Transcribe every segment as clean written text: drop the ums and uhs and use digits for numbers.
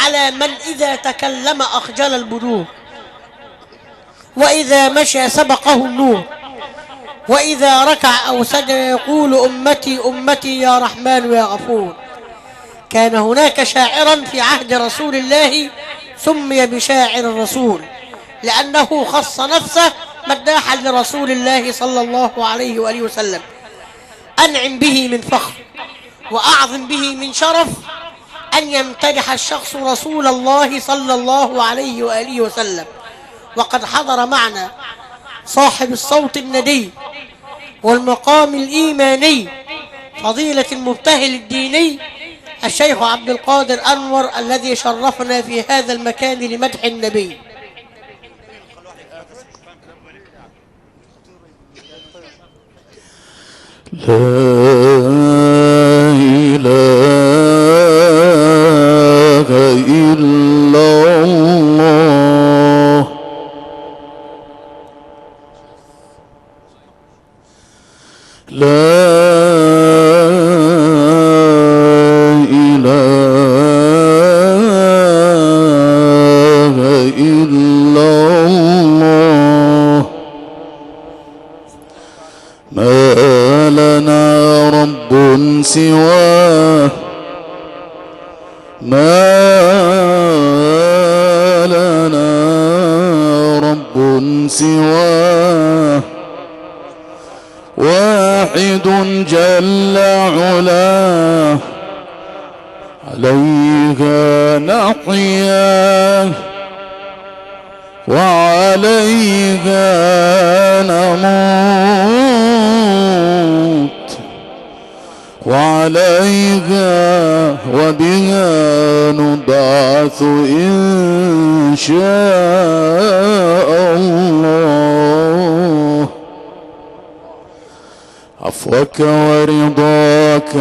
على من إذا تكلم أخجل البدور، وإذا مشى سبقه النور، وإذا ركع أو سجد يقول أمتي أمتي يا رحمن يا غفور. كان هناك شاعرا في عهد رسول الله سمي بشاعر الرسول، لأنه خص نفسه مداحا لرسول الله صلى الله عليه وآله وسلم. أنعم به من فخر وأعظم به من شرف أن يمتدح الشخص رسول الله صلى الله عليه وآله وسلم. وقد حضر معنا صاحب الصوت الندي والمقام الإيماني فضيلة المبتهل الديني الشيخ عبد القادر أنور، الذي شرفنا في هذا المكان لمدح النبي. لا إله إلا الله، لا إله إلا الله. ما لنا رب سواه، ما لنا رب سواه، واحد جل علاه، عليها نحيا وعليها نموت، وعليها وبها نبعث إن شاء الله. عفوك ورضاك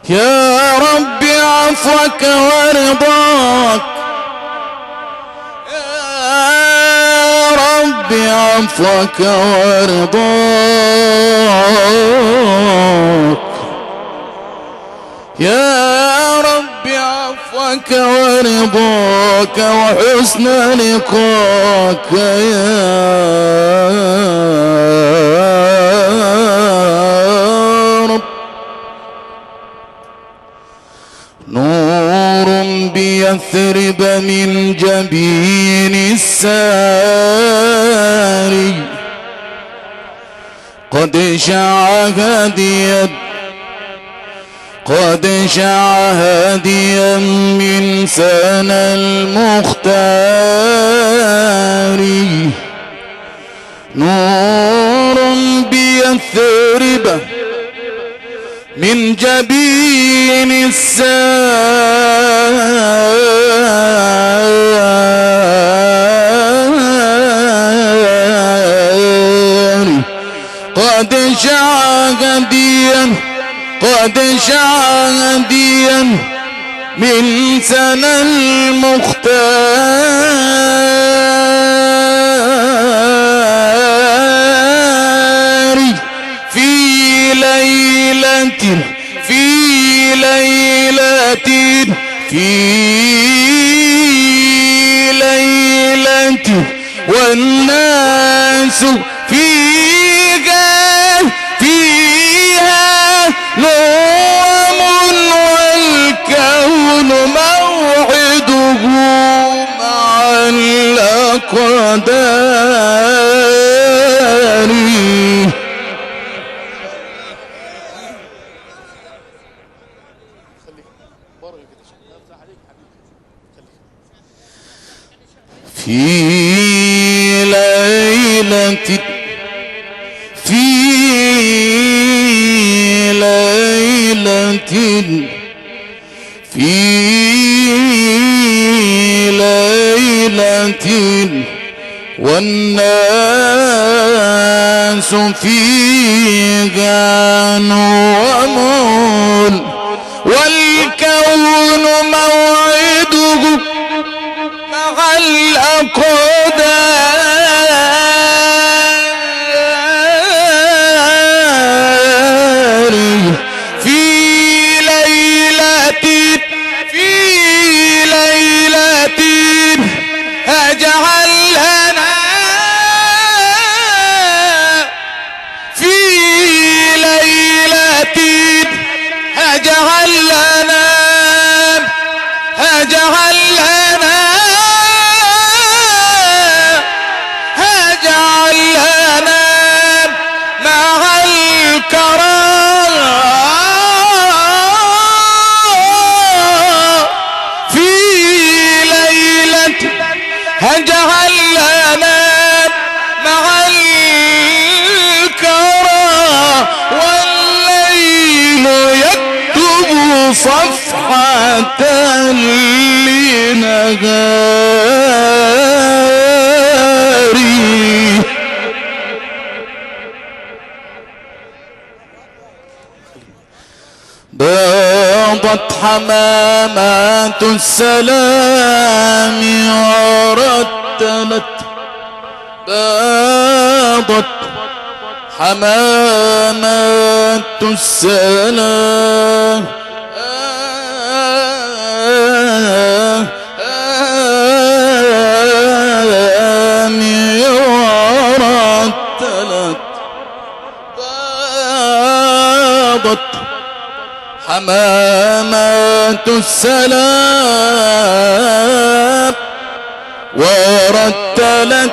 يا رب، عفوك ورضاك يا رب، عفوك ورضاك يا رب، عفوك ورضاك وحسن لقاك يا رب. نور بيثرب من جبين الساري، قد شع هديا من سنى المختار. نور بيثرب من جبين السار، قد شهديا من سنى المختار. في ليلة والناس فيها نوم، والكون موعده مع الأقدار. في ليلة والناس فيها نوم، والكون موعده مع الأقدار. طارت حمامات السلام ورتلت باضت حمامات السلام ورتلت باضت حمامات السلام ورتلت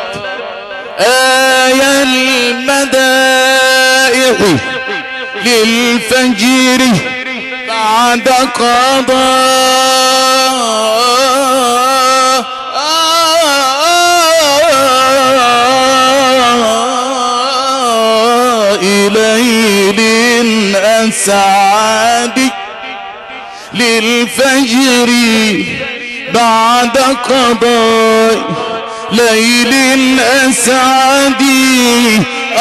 آية المدائح للفجر بعد قضاء ليل أسعد للفجر بعد قضاء ليل أسعد.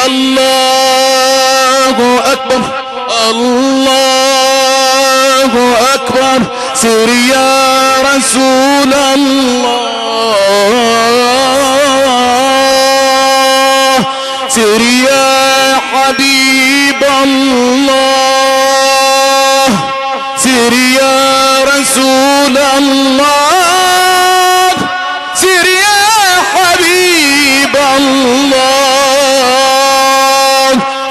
الله أكبر الله أكبر سر يا رسول الله سر يا حبيب الله سر يا رسول الله سر يا حبيب الله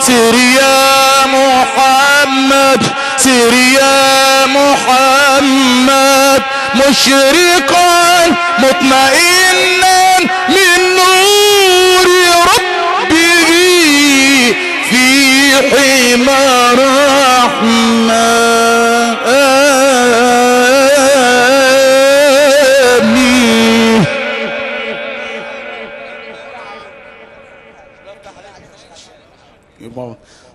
سر يا محمد سر يا محمد مشرقا مطمئنا من نور ربه في حمى رحمن.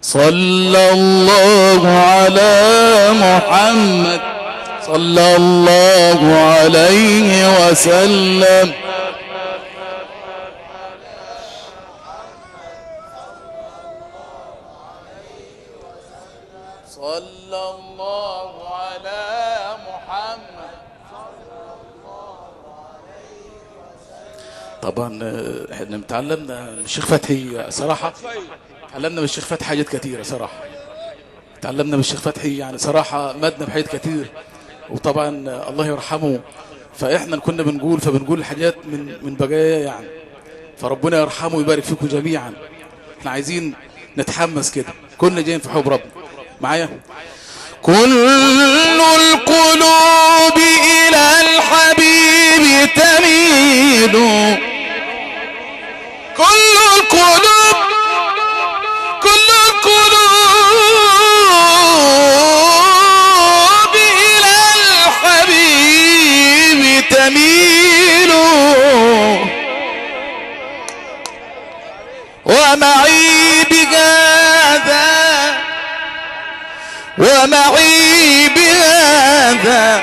صلى الله على محمد صلى الله عليه وسلم. صلى الله على محمد. طبعا احنا تعلمنا من الشيخ فتحي صراحة، تعلمنا من الشيخ فتحي حاجات كثيرة صراحة، تعلمنا من الشيخ فتحي يعني صراحة مدنا بحاجات كثير، وطبعا الله يرحمه. فاحنا كنا بنقول حاجات من بقايا يعني، فربنا يرحمه ويبارك فيكم جميعا. احنا عايزين نتحمس كده، كنا جايين في حب ربنا. معايا كل القلوب إلى الحبيب تميل، كل القلوب إلى الحبيب تميل، ومعي بهذا ومعي بهذا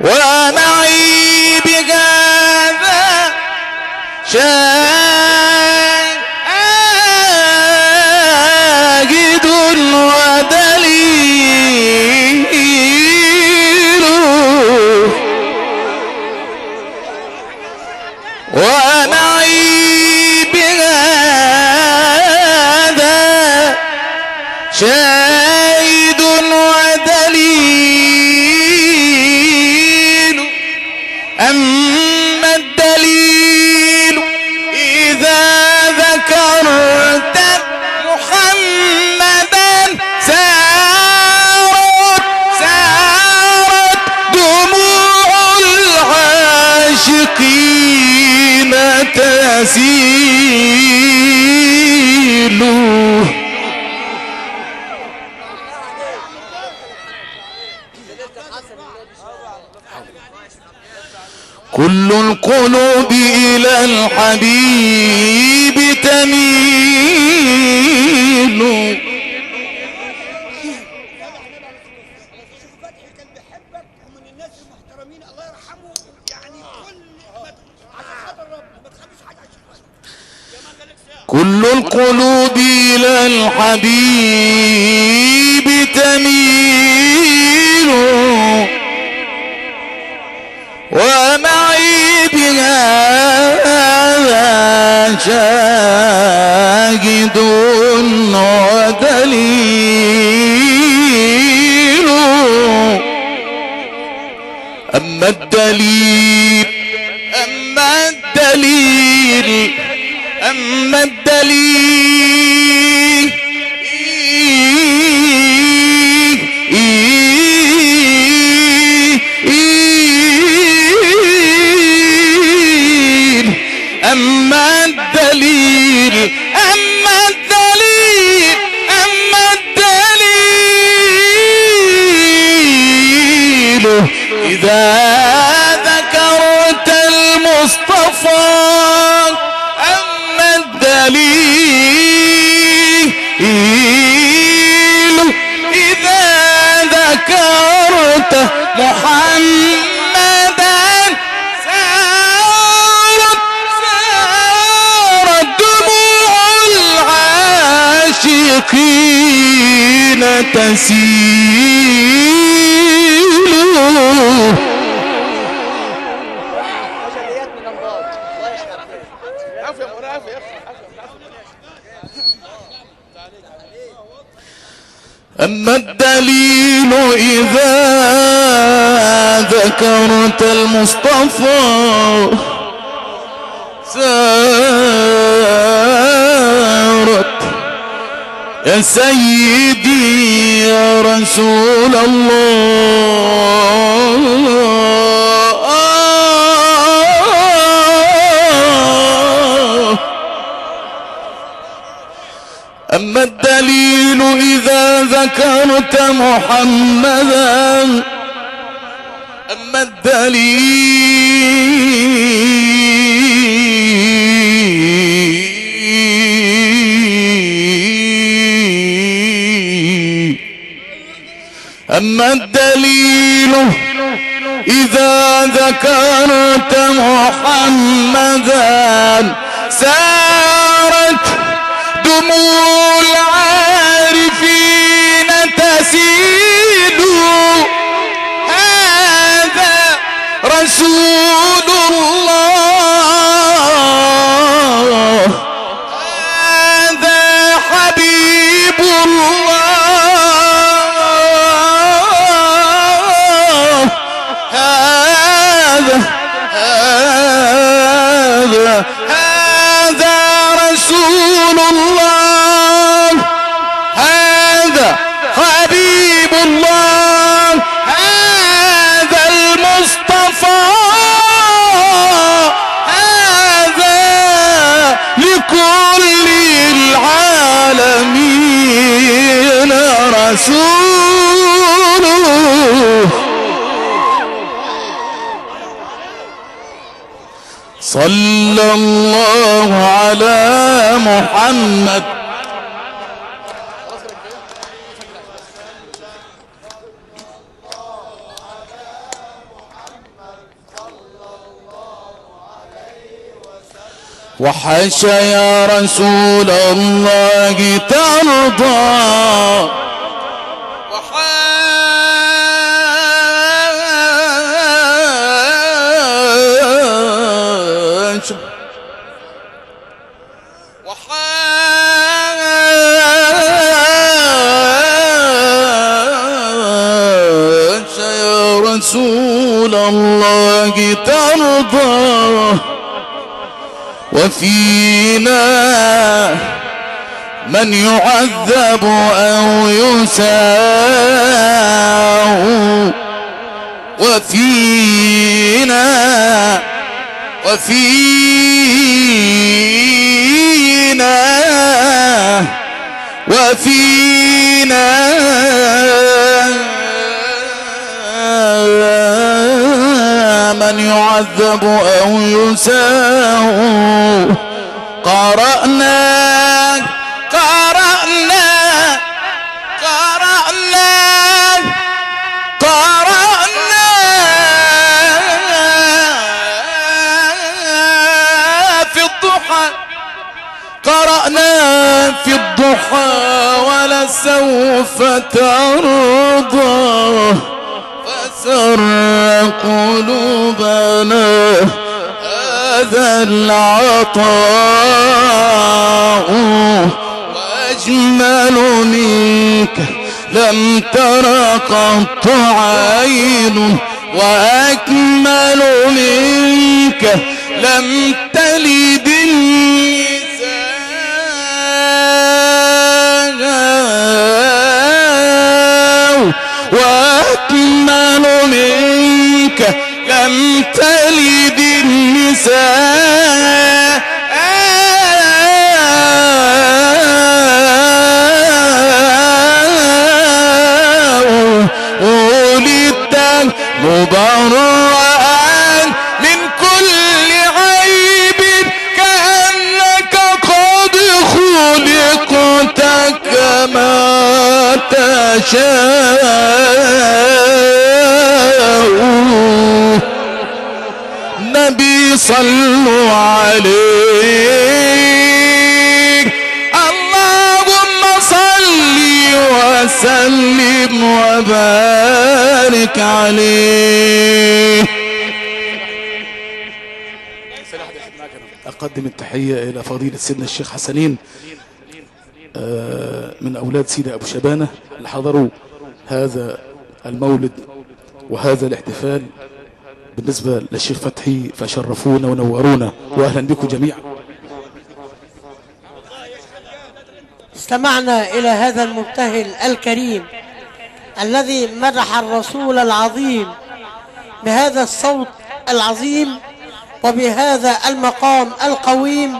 ومعي بهذا شاهد ودليل، ومعي بهذا شاهد ودليل. أما الدليل إذا ذكرت محمدا سارت دموع العاشقين تسيل. كل القلوب إلى الحبيب تميل. كل القلوب إلى الحبيب تميل. شاهد ودليل. أما الدليل أما الدليل أما الدليل أما الدليل أما الدليل أما الدليل إذا ذكرت المصطفى. أما الدليل إذا ذكرت محمدا سارت دموع العاشقين تسيل. أما الدليل إذا ذكرت المصطفى سارت يا سيدي يا رسول الله. أما الدليل إذا ذكرت محمدا. أما الدليل أما الدليل إذا ذكرت محمدا سارت دموع العارفين تسيل. هذا رسول الله هذا حبيب الله هذا رسول الله هذا حبيب الله هذا المصطفى هذا لكل العالمين رسوله. صلى الله على محمد. وحاشا يا رسول الله ترضى وحاشا يا رسول الله ترضى. وفينا من يعذب أو يساء. وفينا من يعذب أو يساء. قرأنا في الضحى ولسوف ترضى. فسر قلوبنا هذا العطاء منك لم تر قط عين وأكمل منك لم تلد النساء وأكمل منك لم تلد النساء ولدت مبرأ من كل عيب كأنك قد خلقت كما تشاء نبي صلوا عليه اللهم صل وسلم وبارك عليه. أقدم التحية إلى فضيلة سيدنا الشيخ حسنين من أولاد سيدي أبو شبانة اللي حضروا هذا المولد وهذا الاحتفال. بالنسبة للشيخ فتحي فشرفونا ونورونا وأهلا بكم جميعا. استمعنا إلى هذا المبتهل الكريم الذي مدح الرسول العظيم بهذا الصوت العظيم وبهذا المقام القويم،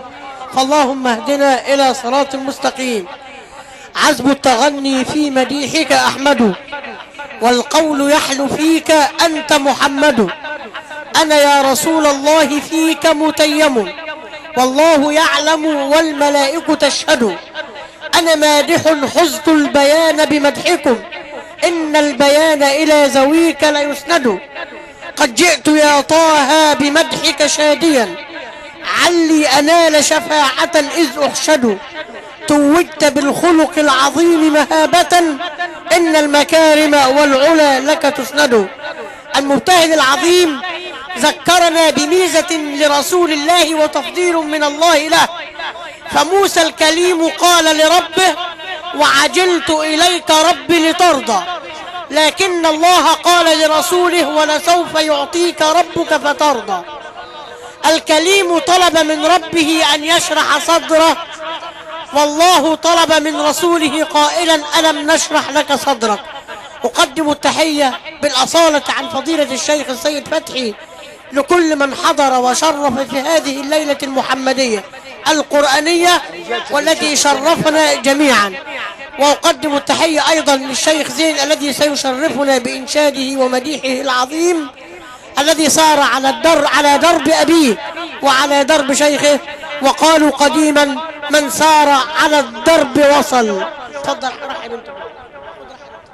فاللهم اهدنا إلى صراط مستقيم. عزب التغني في مديحك أحمد والقول يحلو فيك أنت محمد. أنا يا رسول الله فيك متيم والله يعلم والملائكة تشهد. أنا مادح حزت البيان بمدحكم إن البيان إلى ذويك ليسند. قد جئت يا طه بمدحك شاديا علي أنال شفاعة إذ أحشد. توجت بالخلق العظيم مهابة إن المكارم والعلا لك تسند. المبتهل العظيم ذكرنا بميزة لرسول الله وتفضيل من الله له. فموسى الكليم قال لربه وعجلت إليك ربي لترضى، لكن الله قال لرسوله ولسوف يعطيك ربك فترضى. الكليم طلب من ربه أن يشرح صدره، والله طلب من رسوله قائلا ألم نشرح لك صدرك. أقدم التحية بالأصالة عن فضيلة الشيخ السيد فتحي لكل من حضر وشرف في هذه الليلة المحمدية القرآنية والتي شرفنا جميعا. وأقدم التحية أيضا للشيخ زين الذي سيشرفنا بإنشاده ومديحه العظيم الذي سار على درب أبيه وعلى درب شيخه، وقالوا قديما من سار على الدرب وصل. تفضل رحب انت.